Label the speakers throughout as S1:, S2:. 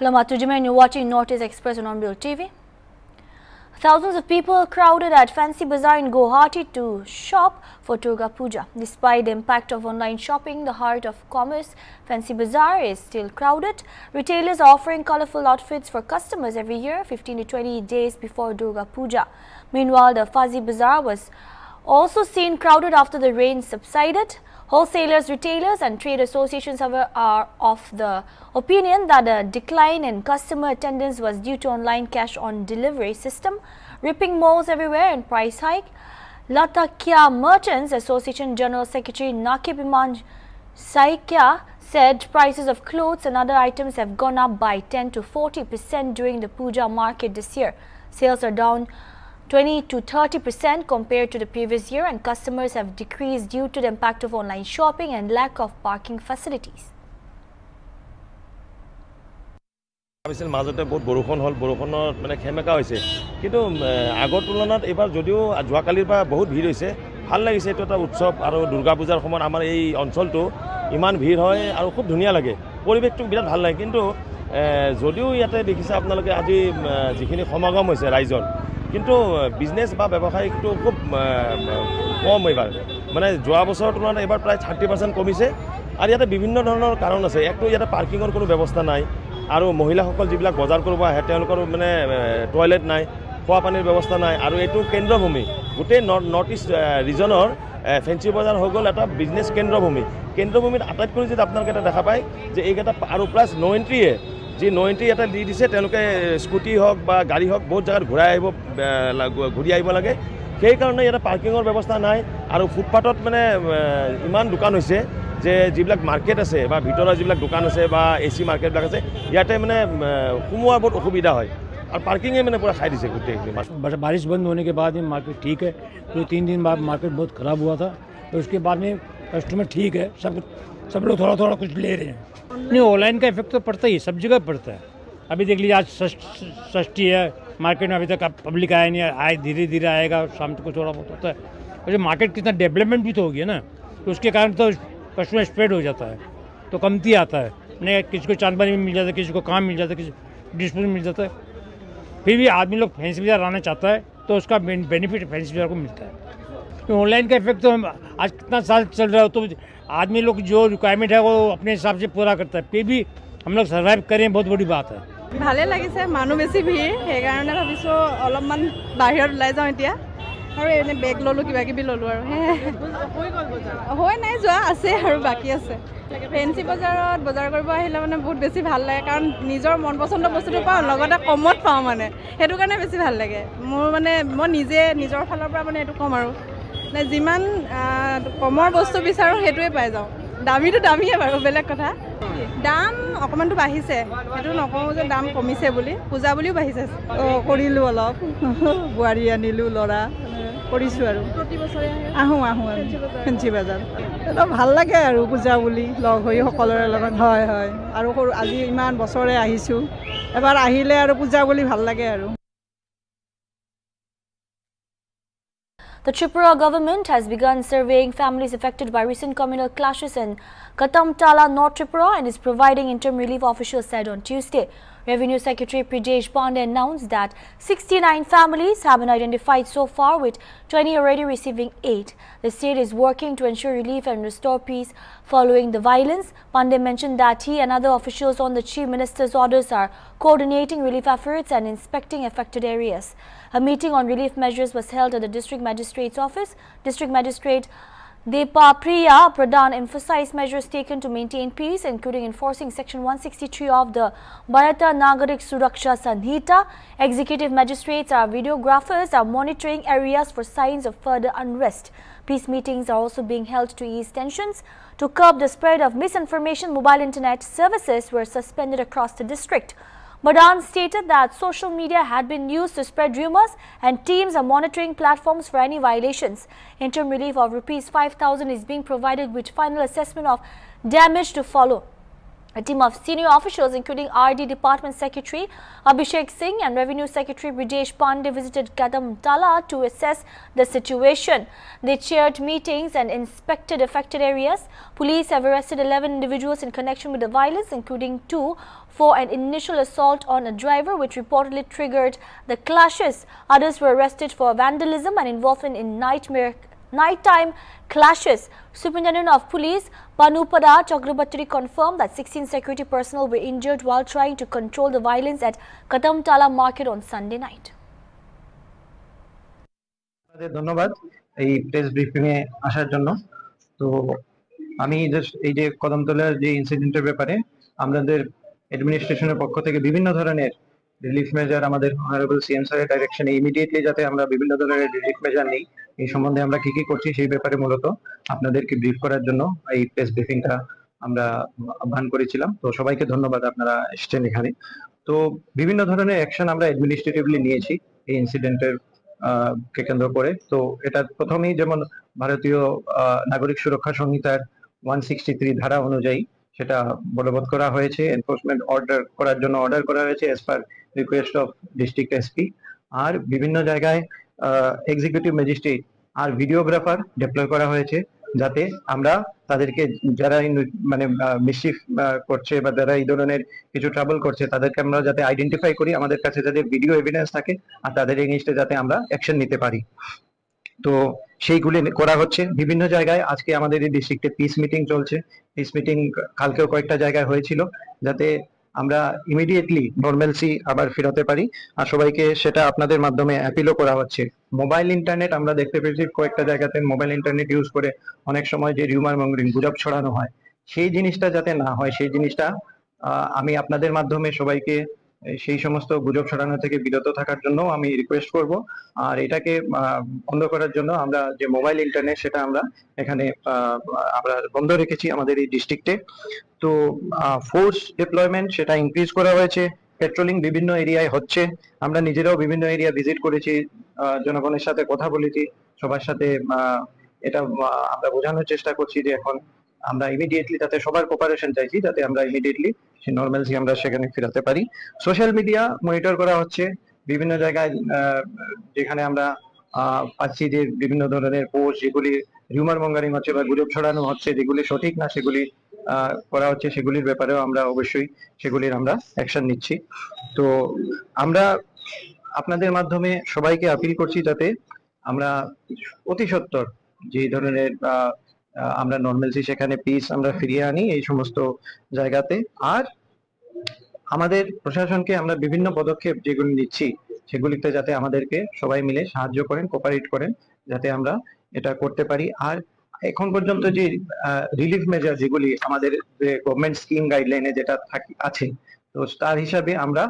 S1: Hello, Matujima, and you're watching Northeast Express on HornbillTV. Thousands of people crowded at Fancy Bazar in Guwahati to shop for Durga Puja. Despite the impact of online shopping, the heart of commerce, Fancy Bazar is still crowded. Retailers are offering colorful outfits for customers every year, 15 to 20 days before Durga Puja. Meanwhile, the Fancy Bazar was also seen crowded after the rain subsided. Wholesalers, retailers and trade associations are of the opinion that a decline in customer attendance was due to online cash on delivery system, ripping malls everywhere and price hike. Latakya Merchants Association General Secretary Nakib Iman Saikia said prices of clothes and other items have gone up by 10 to 40% during the Puja market this year. Sales are down 20 to 30% compared to the previous year, and customers have decreased due to the impact of online shopping and lack of parking facilities.
S2: মাজতে বহুত বৰষুণ হল বৰষুণত মানে খেমেকা হৈছে কিন্তু আগৰ তুলনাত এবাৰ যদিও জুৱাকালিৰ পৰা বহুত ভিৰ হৈছে ভাল লাগিছে এটা উৎসৱ আৰু দুৰ্গা পূজাৰ সময়ত আমাৰ এই অঞ্চলটো ইমান ভিৰ হয় আৰু খুব ধুনীয়া লাগে পৰিবেশটো বিৰাট ভাল লাগে কিন্তু যদিও ইয়াতে দেখিছে আপোনালোকে আজি যিখিনি সমাগম হৈছে ৰাইজৰ কিন্তু বিজনেস বা ব্যৱসায়িকটো খুব কম এবাৰ মানে যোৱা বছৰৰ তুলনাত এবাৰ প্ৰায় 30% কমিছে আৰু ইয়াতে বিভিন্ন ধৰণৰ কাৰণ আছে একটো ইয়াতে পাৰ্কিংৰ কোনো ব্যৱস্থা নাই আৰু মহিলাসকল যিবিলাক বজাৰ কৰিব আহে তেওঁলোকৰ মানে টয়লেট নাই খোৱা পানীৰ ব্যৱস্থা নাই আৰু এইটো কেন্দ্ৰভূমি গোটেই নৰ্থ ইষ্ট ৰিজনৰ ফেন্সি বজাৰ হৈ গ'ল এটা বিজনেস কেন্দ্ৰভূমিত আটাইতকৈ যদি আপোনালোকে এটা দেখা পায় যে এইকেইটা আৰু প্লাছ নো এন্ট্ৰিয়ে যি নো এন্ট্ৰি এটা দি দিছে তেওঁলোকে স্কুটি হওক বা গাড়ী হওক বহুত জায়গাত ঘূৰি আহিব লাগে সেই কাৰণে ইয়াতে পাৰ্কিংৰ ব্যৱস্থা নাই আৰু ফুটপাথত মানে ইমান দোকান হৈছে যে যিবিলাক মাৰ্কেট আছে বা ভিতৰৰ যিবিলাক দোকান আছে বা এসি মাৰ্কেটবিলাক আছে ইয়াতে মানে সোমোৱাৰ বহুত অসুবিধা হয় और पार्किंग में मैंने पूरा खाई दी से
S3: बारिश बंद होने के बाद में मार्केट ठीक है तो 3 दिन बाद मार्केट बहुत ख़राब हुआ था तो उसके बाद में कस्टमर ठीक है सब लोग थोड़ा थोड़ा कुछ ले रहे हैं नहीं ऑनलाइन का इफेक्ट तो पड़ता ही सब जगह पड़ता है अभी देख लीजिए आज षष्ठी है मार्केट में अभी तक पब्लिक आया नहीं आए धीरे धीरे आएगा शाम को थोड़ा बहुत होता है और जो मार्केट कितना डेवलपमेंट भी तो हो गया ना तो उसके कारण तो कस्टमर स्प्रेड हो जाता है तो कमती आता है नहीं किसी को चांदबानी में मिल जाता है किसी को काम मिल जाता है किसी डिस्प्ले में मिल जाता है फिर भी आदमी लोग फैंसी बाजार आना चाहता है तो उसका बेनिफिट फैंसी बाजार को मिलता है तो ऑनलाइन का इफेक्ट तो आज कितना साल चल रहा हो तो आदमी लोग जो रिक्वायरमेंट है वो अपने हिसाब से पूरा करता है फिर भी हम लोग सर्वाइव करें बहुत बड़ी बात है
S4: ভালে লাগিছে মানুহ বেছি ভিৰ সেই কাৰণে ভাবিছো অলপমান বাহিৰত ওলাই যাওঁ এতিয়া আৰু এনে বেগ ললো কিবা কিবি ললো আৰু হৈ নাই যোৱা আছে আৰু বাকি আছে ফেন্সি বজাৰত বজাৰ কৰিব আহিলে মানে বহুত বেছি ভাল লাগে কাৰণ নিজৰ মন পছন্দৰ বস্তুটো পাওঁ লগতে কমত পাওঁ মানে হেতু কাৰণে বেছি ভাল লাগে মোৰ মানে মই নিজে নিজৰ ফালৰ পৰা মানে এটো কম আৰু মানে যিমান কমৰ বস্তু বিচাৰো হেতুৱে পাই যাওঁ দামীটো দামীয়ে বাৰু বেলেগ কথা দাম অকমানটো বাঢ়িছে হেতু নকওঁ যে দাম কমিছে বুলি পূজা বুলিও বাঢ়িছে কৰিলো অলপ বুৱাৰী আনিলো লৰা কৰিছো আৰু প্ৰতি বছৰে আহো ফেন্সি বাজাৰ এটা ভাল লাগে আৰু পূজা বুলি লগ হৈ সকলোৰে লগত হয় হয় আৰু আজি ইমান বছৰে আহিছো এবাৰ আহিলে আৰু পূজা বুলি ভাল লাগে আৰু
S1: The Tripura government has begun surveying families affected by recent communal clashes in Katamtala, North Tripura, and is providing interim relief, officials said on Tuesday. Revenue Secretary Prijesh Pandey announced that 69 families have been identified so far, with 20 already receiving aid. The state is working to ensure relief and restore peace following the violence. Pandey mentioned that he and other officials on the Chief Minister's orders are coordinating relief efforts and inspecting affected areas. A meeting on relief measures was held at the District Magistrate's office. District Magistrate Depa Priya Pradhan emphasized measures taken to maintain peace, including enforcing Section 163 of the Bharata Nagarik Suraksha Sanhita. Executive magistrates or videographers are monitoring areas for signs of further unrest. Peace meetings are also being held to ease tensions. To curb the spread of misinformation, mobile internet services were suspended across the district. Pradhan stated that social media had been used to spread rumors and teams are monitoring platforms for any violations. Interim relief of Rs 5,000 is being provided with final assessment of damage to follow. A team of senior officials, including RD Department Secretary Abhishek Singh and Revenue Secretary Brijesh Pandey, visited Kadam Tala to assess the situation. They chaired meetings and inspected affected areas. Police have arrested 11 individuals in connection with the violence, including 2 for an initial assault on a driver, which reportedly triggered the clashes. Others were arrested for vandalism and involvement in nighttime clashes. Superintendent of Police Banupada Chakrabarti confirmed that 16 security personnel were injured while trying to control the violence at Kadamtala market on Sunday night.
S5: ধন্যবাদ এই press briefing এ আসার জন্য। তো আমি just এই যে কদমতলার যে ইনসিডেন্টের ব্যাপারে আমাদের অ্যাডমিনিস্ট্রেশনের পক্ষ থেকে বিভিন্ন ধরনের রিলিফ মেজার আমাদের অনারেবল সিএম স্যারের ডাইরেকশনে ইমিডিয়েটলি যাতে আমরা বিভিন্ন ধরনের রিলিফ মেজার নিই, এই সম্বন্ধে আমরা কি কি করছি সেই ব্যাপারে মূলত আপনাদেরকে ব্রিফ করার জন্য এই প্রেস ব্রিফিংটা আমরা আহ্বান করেছিলাম। তো সবাইকে ধন্যবাদ আপনারা এসেছেন এখানে। তো বিভিন্ন ধরনের অ্যাকশন আমরা অ্যাডমিনিস্ট্রেটিভলি নিয়েছি এই ইনসিডেন্টের কে কেন্দ্র করে। তো এটা প্রথমেই যেমন ভারতীয় নাগরিক সুরক্ষা সংহিতার 163 ধারা অনুযায়ী সেটা বলবৎ করা হয়েছে, এনফোর্সমেন্ট অর্ডার করার জন্য অর্ডার করা হয়েছে as per request of district SP. আর বিভিন্ন জায়গায় এক্সিকিউটিভ ম্যাজিস্ট্রেট আর ভিডিওগ্রাফার ডিপ্লয় করা হয়েছে, যাতে আমরা তাদেরকে যারা মানে মিসচিফ করছে বা যারা এই ধরনের কিছু ট্রাবল করছে তাদেরকে আমরা যাতে আইডেন্টিফাই করি, আমাদের কাছে যাতে ভিডিও এভিডেন্স থাকে আর তাদের এগেইনস্টে যাতে আমরা অ্যাকশন নিতে পারি। তো সেইগুলি করা হচ্ছে বিভিন্ন জায়গায়। আজকে আমাদের এই ডিস্ট্রিক্টে পিস মিটিং চলছে, পিস মিটিং কালকেও কয়েকটা জায়গায় হয়েছিল, যাতে আমরা ইমিডিয়েটলি নর্মালসি আবার ফেরাতে পারি। আর সবাইকে সেটা আপনাদের মাধ্যমে অ্যাপিলও করা হচ্ছে। মোবাইল ইন্টারনেট আমরা দেখতে পেয়েছি কয়েকটা জায়গাতে মোবাইল ইন্টারনেট ইউজ করে অনেক সময় যে রিউমার মঙ্গলিং গুজব ছড়ানো হয়, সেই জিনিসটা যাতে না হয়, সেই জিনিসটা আমি আপনাদের মাধ্যমে সবাইকে সেই সমস্ত গুজব ছড়ানো থেকে বিরত থাকার জন্য আমি রিকোয়েস্ট করব। আর এটাকে বন্ধ করার জন্য আমরা যে মোবাইল ইন্টারনেট সেটা আমরা এখানে আমরা বন্ধ রেখেছি আমাদের এই ডিস্ট্রিক্টে। তো ফোর্স ডিপ্লয়মেন্ট সেটা ইনক্রিজ করা হয়েছে, পেট্রোলিং বিভিন্ন এরিয়ায় হচ্ছে। আমরা নিজেরাও বিভিন্ন এরিয়া ভিজিট করেছি, জনগণের সাথে কথা বলেছি, সবার সাথে এটা আমরা বোঝানোর চেষ্টা করছি যে এখন আমরা ইমিডিয়েটলি যাতে সবার কোপারেশন চাইছি, যাতে আমরা ইমিডিয়েটলি সেই নর্মালসি আমরা সেখানে ফেরাতে পারি। সোশ্যাল মিডিয়া মনিটর করা হচ্ছে বিভিন্ন জায়গায়, যেখানে আমরা পাচ্ছি যে বিভিন্ন ধরনের পোস্ট যেগুলি রিউমার মঙ্গারিং হচ্ছে বা গুজব ছড়ানো হচ্ছে, যেগুলি সঠিক না সেগুলি করা হচ্ছে, সেগুলির ব্যাপারেও আমরা অবশ্যই সেগুলির আমরা অ্যাকশন নিচ্ছি। তো আমরা আপনাদের মাধ্যমে সবাইকে আপিল করছি যাতে আমরা অতি সত্বর যে ধরনের আমরা নর্মালসি সেখানে পিস আমরা ফিরিয়ে আনি এই সমস্ত জায়গাতে। আর আমাদের প্রশাসনকে আমরা বিভিন্ন পদক্ষেপ যেগুলি নিচ্ছি সেগুলিতে যাতে আমাদেরকে সবাই মিলে সাহায্য করেন, কোপারেট করেন, যাতে আমরা এটা করতে পারি। আর এখন পর্যন্ত যে রিলিফ মেজার যেগুলি আমাদের গভর্নমেন্ট স্কিম গাইডলাইনে যেটা আছে, তো তার হিসাবে আমরা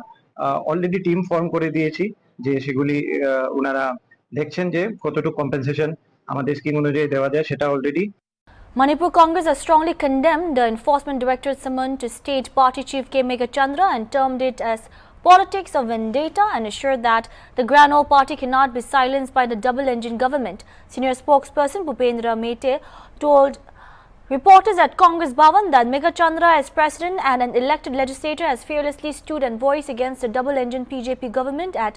S5: অলরেডি টিম ফর্ম করে দিয়েছি, যে সেগুলি ওনারা দেখছেন যে কতটুকু কম্পেনসেশন আমাদের স্কিম অনুযায়ী দেওয়া যায় সেটা already.
S1: Manipur Congress has strongly condemned the Enforcement Directorate's summon to State Party Chief K. Megachandra and termed it as politics of vendetta and assured that the Grand Old Party cannot be silenced by the double-engine government. Senior spokesperson Bhupendra Mete told reporters at Congress Bhavan that Megachandra as president and an elected legislator has fearlessly stood and voiced against the double-engine BJP government at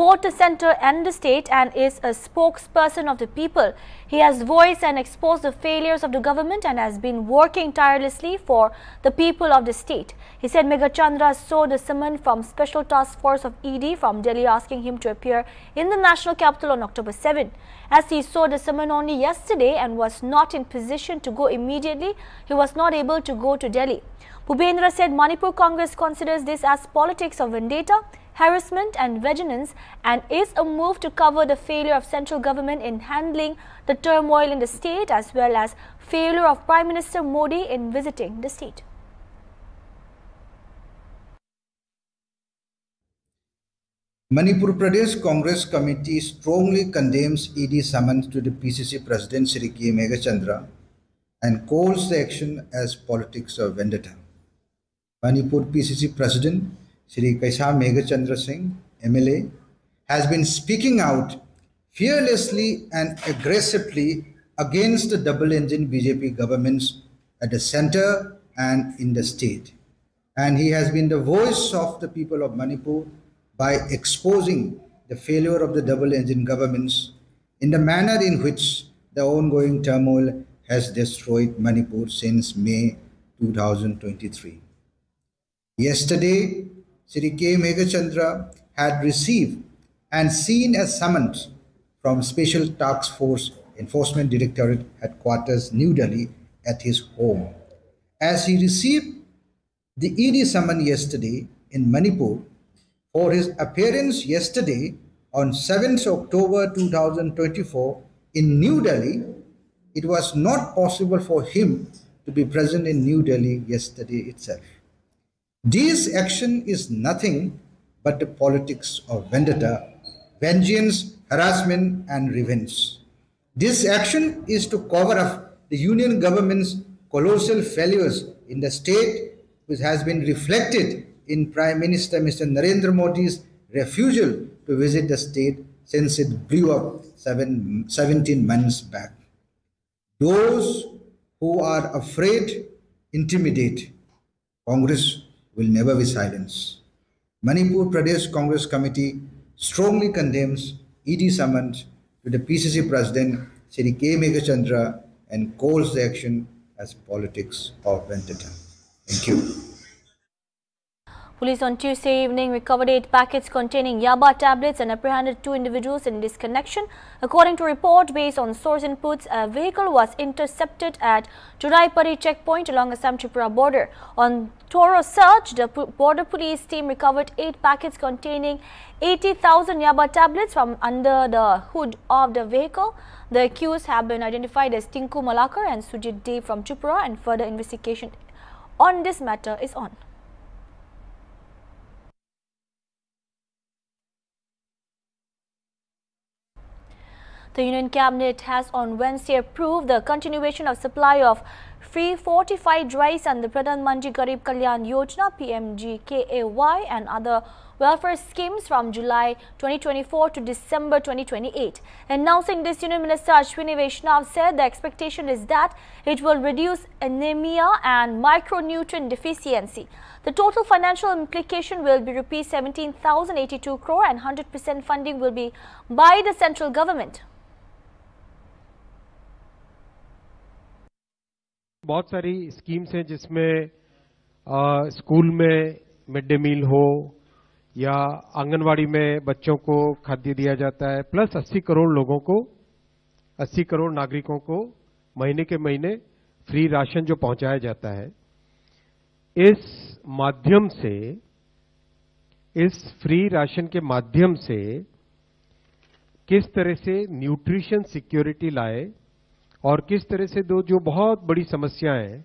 S1: both the centre and the state and is a spokesperson of the people. He has voiced and exposed the failures of the government and has been working tirelessly for the people of the state. He said Megachandra saw the summon from Special Task Force of ED from Delhi asking him to appear in the national capital on October 7. As he saw the summon only yesterday and was not in position to go immediately, he was not able to go to Delhi. Bhupendra said Manipur Congress considers this as politics of vendetta, harassment and vengeance and is a move to cover the failure of central government in handling the turmoil in the state as well as failure of Prime Minister Modi in visiting the state.
S6: Manipur Pradesh Congress Committee strongly condemns ED summons to the PCC President Shri K. Megachandra and calls the action as politics of vendetta. Manipur PCC President Shri Kaisa Megachandra Singh, MLA, has been speaking out fearlessly and aggressively against the double-engine BJP governments at the centre and in the state. and he has been the voice of the people of Manipur by exposing the failure of the double-engine governments in the manner in which the ongoing turmoil has destroyed Manipur since May 2023. Yesterday, Shri K. Meghachandra had received and seen a summons from Special Task Force Enforcement Directorate Headquarters, New Delhi, at his home. As he received the ED summons yesterday in Manipur for his appearance yesterday on 7th October 2024 in New Delhi, it was not possible for him to be present in New Delhi yesterday itself. This action is nothing but the politics of vendetta, vengeance, harassment, and revenge. This action is to cover up the union government's colossal failures in the state, which has been reflected in Prime Minister Mr. Narendra Modi's refusal to visit the state since it blew up 17 months back. Those who are afraid intimidate. Congress will never be silenced. Manipur Pradesh Congress Committee strongly condemns ED summons to the PCC President Shri K. Meghachandra and calls the action as politics of vendetta. Thank you.
S1: Police on Tuesday evening recovered 8 packets containing Yaba Tablets and apprehended 2 individuals in this connection. According to report based on source inputs, a vehicle was intercepted at Churaipari checkpoint along Assam Tripura border. On thorough search, the border police team recovered 8 packets containing 80,000 Yaba Tablets from under the hood of the vehicle. The accused have been identified as Tinku Malakar and Sujit Dev from Tripura, and further investigation on this matter is on. The Union Cabinet has on Wednesday approved the continuation of supply of free fortified rice under Pradhan Mantri Garib Kalyan Yojana (PMGKAY) and other welfare schemes from July 2024 to December 2028. Announcing this, Union Minister Ashwini Vaishnav said the expectation is that it will reduce anemia and micronutrient deficiency. The total financial implication will be rupees 17,082 crore and 100% funding will be by the central government.
S7: बहुत सारी schemes हैं जिसमें school में mid day meal हो या आंगनवाड़ी में बच्चों को खाद्य दिया जाता है, प्लस 80 करोड़ लोगों को, 80 करोड़ नागरिकों को महीने के महीने फ्री राशन जो पहुंचाया जाता है। इस माध्यम से, इस फ्री राशन के माध्यम से किस तरह से न्यूट्रिशन सिक्योरिटी लाए और किस तरह से दो जो बहुत बड़ी समस्याएं हैं,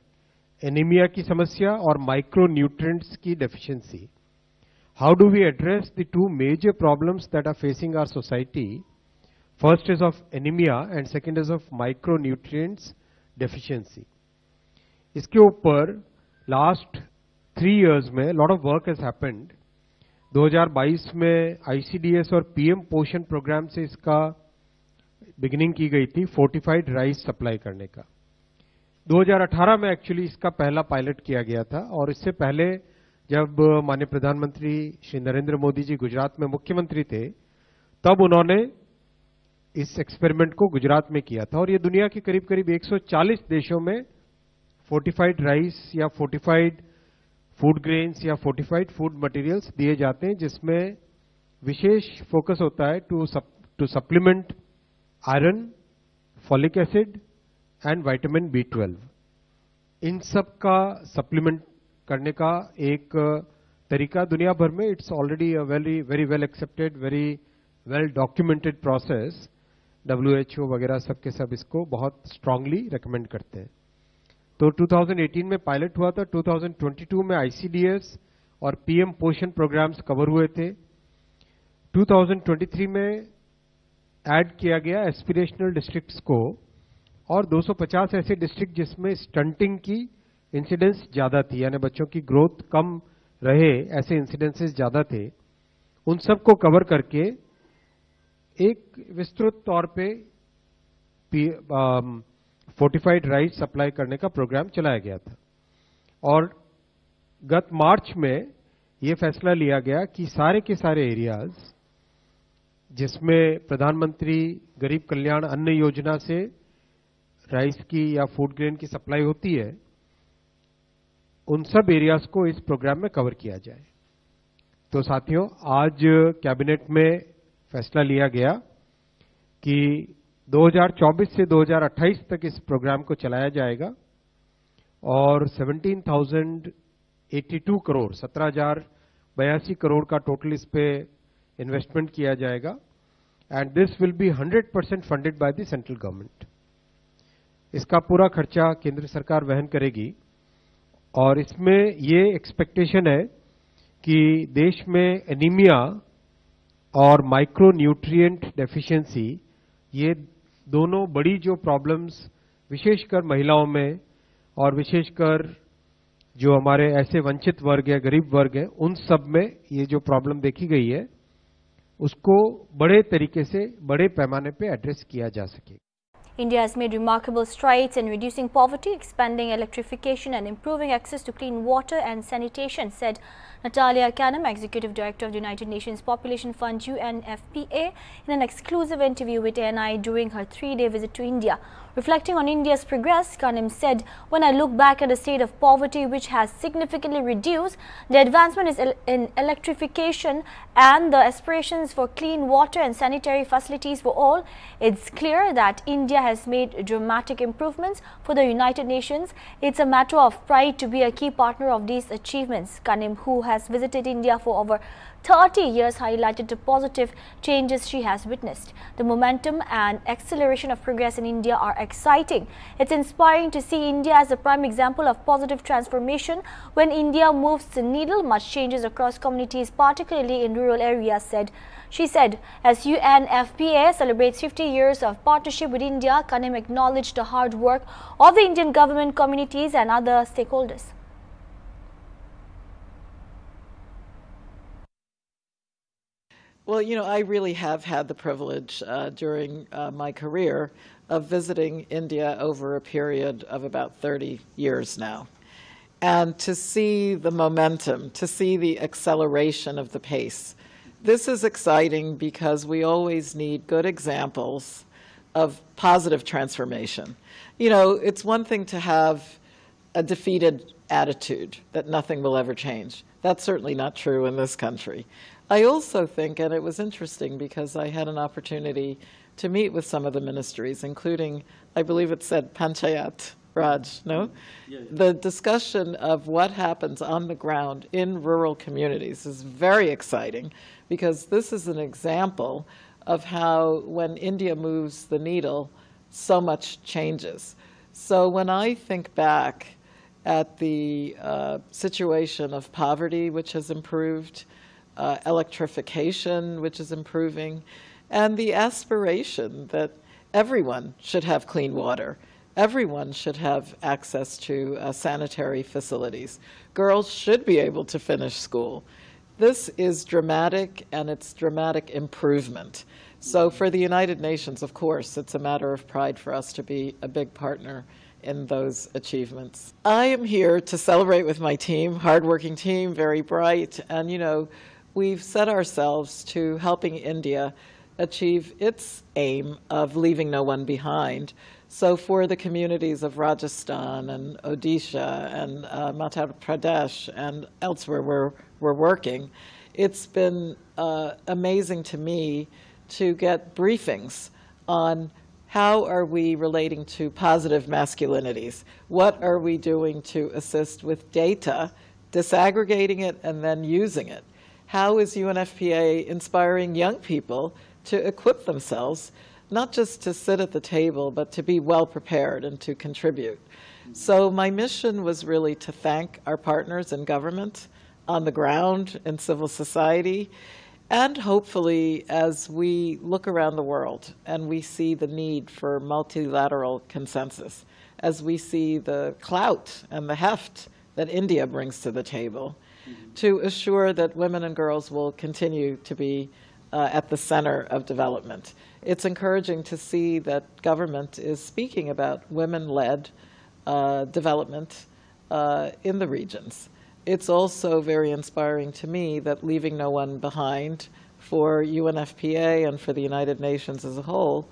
S7: एनीमिया की समस्या और माइक्रो न्यूट्रिएंट्स की deficiency, how do we address the 2 major problems that are facing our society? First is of anaemia and second is of micro nutrients deficiency. इसके ऊपर लास्ट 3 years में lot of work has happened. 2022 में ICDS और PM पोषण programme से इसका beginning की गई थी, फोर्टिफाइड राइस सप्लाई करने का। 2018 में एक्चुअली इसका पहला पायलट किया गया था और इससे पहले जब माननीय प्रधानमंत्री श्री नरेंद्र मोदी जी गुजरात में मुख्यमंत्री थे, तब उन्होंने इस एक्सपेरिमेंट को गुजरात में किया था और ये दुनिया के करीब करीब 140 देशों में फोर्टिफाइड राइस या फोर्टिफाइड फूड ग्रेन्स या फोर्टिफाइड फूड मटेरियल्स दिए जाते हैं, जिसमें विशेष फोकस होता है to supplement iron, folic acid and vitamin B12। इन सब का सप्लीमेंट करने का एक तरीका दुनिया भर में it's already a very well accepted, very well documented process. WHO वगैरह सब के सब इसको बहुत स्ट्रांगली रेकमेंड करते हैं। तो 2018 में पायलट हुआ था, 2022 में आईसीडीएस और पीएम पोषण प्रोग्राम्स कवर हुए थे। 2023 में ऐड किया गया एस्पिरेशनल डिस्ट्रिक्ट्स को और 250 ऐसे डिस्ट्रिक्ट जिसमें स्टंटिंग की इंसिडेंस ज्यादा थी, यानी बच्चों की ग्रोथ कम रहे, ऐसे इंसिडेंसेस ज्यादा थे, उन सबको कवर करके एक विस्तृत तौर पे फोर्टिफाइड राइस सप्लाई करने का प्रोग्राम चलाया गया था। और गत मार्च में ये फैसला लिया गया कि सारे के सारे एरियाज जिसमें प्रधानमंत्री गरीब कल्याण अन्न योजना से राइस की या फूड ग्रेन की सप्लाई होती है, उन सब एरियाज को इस प्रोग्राम में कवर किया जाए। तो साथियों, आज कैबिनेट में फैसला लिया गया कि 2024 से 2028 तक इस प्रोग्राम को चलाया जाएगा और 17,082 करोड़ 17,082 करोड़ का टोटल इस पे इन्वेस्टमेंट किया जाएगा and this will be 100% funded by the central government. इसका पूरा खर्चा केंद्र सरकार वहन करेगी और इसमें ये एक्सपेक्टेशन है कि देश में एनीमिया और माइक्रो न्यूट्रिएंट डेफिशिएंसी, ये दोनों बड़ी जो प्रॉब्लम्स विशेषकर महिलाओं में और विशेषकर जो हमारे ऐसे वंचित वर्ग है, गरीब वर्ग है, उन सब में ये जो प्रॉब्लम देखी गई है उसको बड़े तरीके से, बड़े पैमाने पे एड्रेस किया जा सके।
S1: India has made remarkable strides in reducing poverty, expanding electrification and improving access to clean water and sanitation, said Natalia Kanem, Executive Director of the United Nations Population Fund UNFPA, in an exclusive interview with ANI during her 3-day visit to India. Reflecting on India's progress, Kanem said, "When I look back at the state of poverty, which has significantly reduced, the advancement is in electrification and the aspirations for clean water and sanitary facilities for all, it's clear that India has made dramatic improvements for the United Nations. It's a matter of pride to be a key partner of these achievements." Kanem, who has visited India for over 30 years, highlighted the positive changes she has witnessed. The momentum and acceleration of progress in India are exciting. It's inspiring to see India as a prime example of positive transformation. When India moves the needle, much changes across communities, particularly in rural areas, She said, as UNFPA celebrates 50 years of partnership with India, Kanem acknowledged the hard work of the Indian government, communities and other stakeholders.
S8: Well, you know, I really have had the privilege during my career of visiting India over a period of about 30 years now. And to see the momentum, to see the acceleration of the pace. This is exciting because we always need good examples of positive transformation. You know, it's one thing to have a defeated attitude that nothing will ever change. That's certainly not true in this country. I also think, and it was interesting because I had an opportunity to meet with some of the ministries, including, I believe it said Panchayat Raj, no? Yeah. The discussion of what happens on the ground in rural communities is very exciting because this is an example of how when India moves the needle, so much changes. So when I think back at the situation of poverty, which has improved, electrification, which is improving, and the aspiration that everyone should have clean water. Everyone should have access to sanitary facilities. Girls should be able to finish school. This is dramatic, and it's dramatic improvement. So for the United Nations, of course, it's a matter of pride for us to be a big partner in those achievements. I am here to celebrate with my team, hardworking team, very bright, and you know, we've set ourselves to helping India achieve its aim of leaving no one behind. So for the communities of Rajasthan and Odisha and Madhya Pradesh and elsewhere where we're working, it's been amazing to me to get briefings on how are we relating to positive masculinities? What are we doing to assist with data, disaggregating it and then using it? How is UNFPA inspiring young people to equip themselves, not just to sit at the table, but to be well prepared and to contribute? So my mission was really to thank our partners in government, on the ground, in civil society, and hopefully as we look around the world and we see the need for multilateral consensus, as we see the clout and the heft that India brings to the table, to assure that women and girls will continue to be at the center of development. It's encouraging to see that government is speaking about women-led development in the regions. it's also very inspiring to me that leaving no one behind for UNFPA and for the United Nations as a whole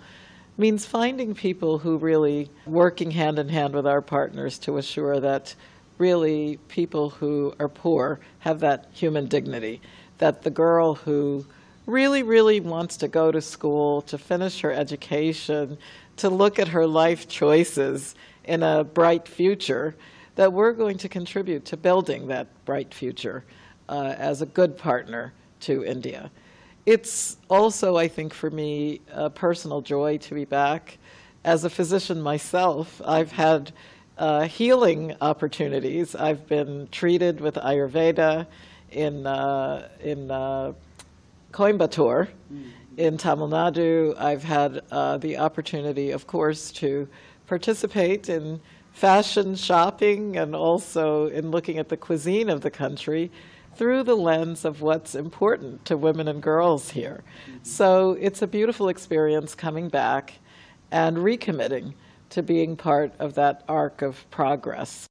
S8: means finding people who really working hand in hand with our partners to assure that really people who are poor have that human dignity, that the girl who really wants to go to school, to finish her education, to look at her life choices in a bright future, that we're going to contribute to building that bright future as a good partner to India. It's also, I think, for me, a personal joy to be back. As a physician myself, I've had healing opportunities. I've been treated with Ayurveda in Coimbatore, in Tamil Nadu. I've had the opportunity, of course, to participate in fashion shopping and also in looking at the cuisine of the country through the lens of what's important to women and girls here. So it's a beautiful experience coming back and recommitting to being part of that arc of progress.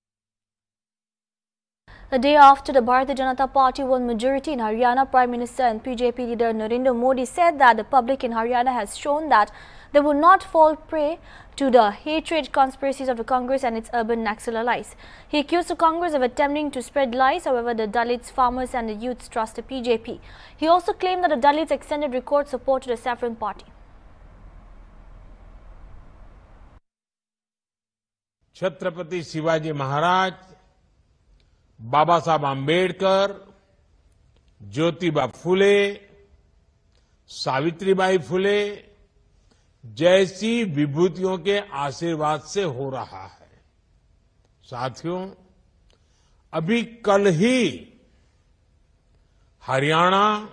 S1: A day after the Bharatiya Janata Party won majority in Haryana, Prime Minister and BJP leader Narendra Modi said that the public in Haryana has shown that they will not fall prey to the hatred conspiracies of the Congress and its urban Naxal allies. He accused the Congress of attempting to spread lies. However, the Dalits, farmers and the youths trust the BJP. He also claimed that the Dalits extended record support to the Saffron Party.
S9: Chhatrapati Shivaji Maharaj, बाबा साहब आंबेडकर, ज्योतिबा फुले, सावित्रीबाई फुले जैसी विभूतियों के आशीर्वाद से हो रहा है। साथियों, अभी कल ही हरियाणा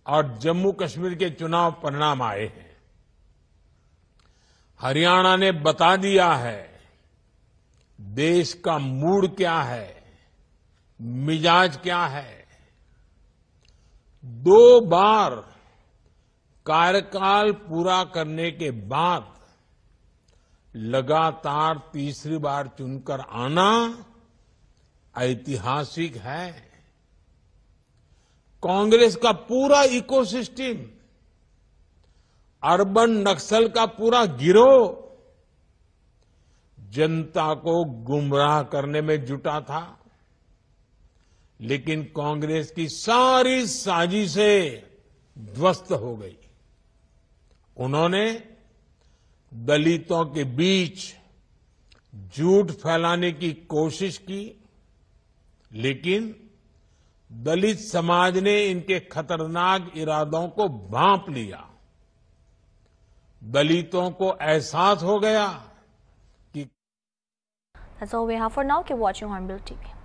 S9: और जम्मू कश्मीर के चुनाव परिणाम आए हैं। हरियाणा ने बता दिया है देश का मूड क्या है, मिजाज क्या है। 2 बार कार्यकाल पूरा करने के बाद लगातार तीसरी बार चुनकर आना ऐतिहासिक है। कांग्रेस का पूरा इकोसिस्टम, अर्बन नक्सल का पूरा गिरोह जनता को गुमराह करने में जुटा था, लेकिन कांग्रेस की सारी साजिशें ध्वस्त हो गई। उन्होंने दलितों के बीच झूठ फैलाने की कोशिश की, लेकिन दलित समाज ने इनके खतरनाक इरादों को भांप लिया। दलितों को एहसास हो गया कि
S1: That's all we have for now. Keep watching Hornbill TV.